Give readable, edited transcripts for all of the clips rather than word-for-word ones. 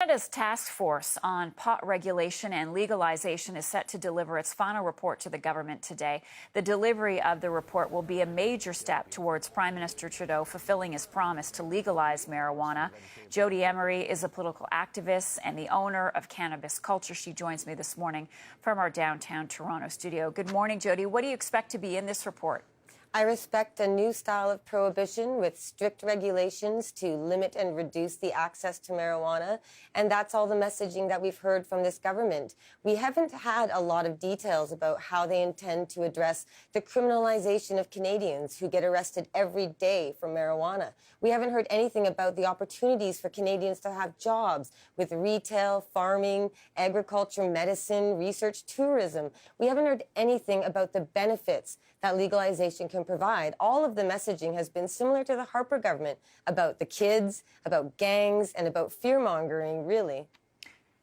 Canada's task force on pot regulation and legalization is set to deliver its final report to the government today. The delivery of the report will be a major step towards Prime Minister Trudeau fulfilling his promise to legalize marijuana. Jodie Emery is a political activist and the owner of Cannabis Culture. She joins me this morning from our downtown Toronto studio. Good morning, Jodie. What do you expect to be in this report? I respect a new style of prohibition with strict regulations to limit and reduce the access to marijuana. And that's all the messaging that we've heard from this government. We haven't had a lot of details about how they intend to address the criminalization of Canadians who get arrested every day for marijuana. We haven't heard anything about the opportunities for Canadians to have jobs with retail, farming, agriculture, medicine, research, tourism. We haven't heard anything about the benefits that legalization can provide. All of the messaging has been similar to the Harper government about the kids, about gangs, and about fear-mongering, really.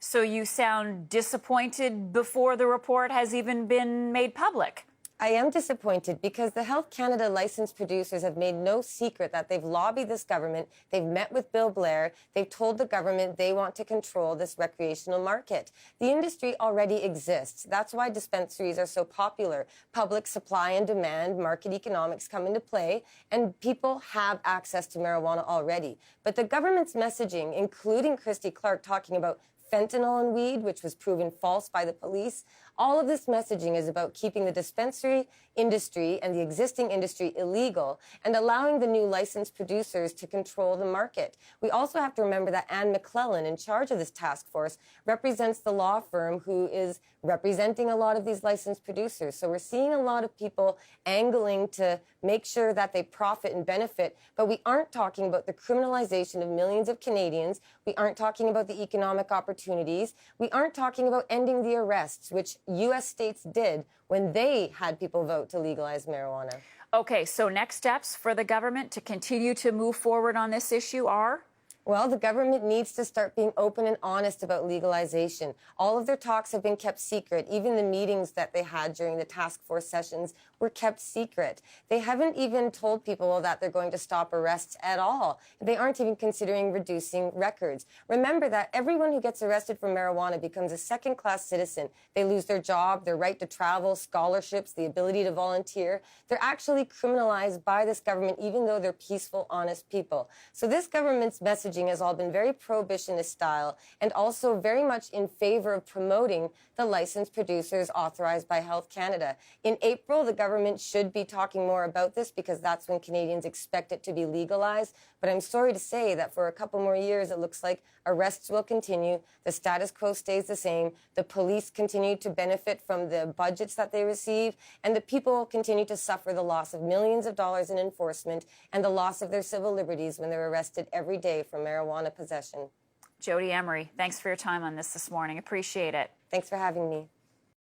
So you sound disappointed before the report has even been made public. I am disappointed because the Health Canada licensed producers have made no secret that they've lobbied this government, they've met with Bill Blair, they've told the government they want to control this recreational market. The industry already exists. That's why dispensaries are so popular. Public supply and demand, market economics come into play, and people have access to marijuana already. But the government's messaging, including Christy Clark talking about fentanyl in weed, which was proven false by the police. All of this messaging is about keeping the dispensary industry and the existing industry illegal and allowing the new licensed producers to control the market. We also have to remember that Anne McClellan, in charge of this task force, represents the law firm who is representing a lot of these licensed producers. So we're seeing a lot of people angling to make sure that they profit and benefit, but we aren't talking about the criminalization of millions of Canadians. We aren't talking about the economic opportunities. We aren't talking about ending the arrests, which U.S. states did when they had people vote to legalize marijuana. Okay, so next steps for the government to continue to move forward on this issue are? Well, the government needs to start being open and honest about legalization. All of their talks have been kept secret. Even the meetings that they had during the task force sessions were kept secret. They haven't even told people that they're going to stop arrests at all. They aren't even considering reducing records. Remember that everyone who gets arrested for marijuana becomes a second-class citizen. They lose their job, their right to travel, scholarships, the ability to volunteer. They're actually criminalized by this government, even though they're peaceful, honest people. So this government's messaging has all been very prohibitionist style and also very much in favor of promoting the licensed producers authorized by Health Canada. In April, the government should be talking more about this because that's when Canadians expect it to be legalized. But I'm sorry to say that for a couple more years, it looks like arrests will continue. The status quo stays the same. The police continue to benefit from the budgets that they receive, and the people continue to suffer the loss of millions of dollars in enforcement and the loss of their civil liberties when they're arrested every day for marijuana possession. Jodie Emery, thanks for your time on this morning. Appreciate it. Thanks for having me.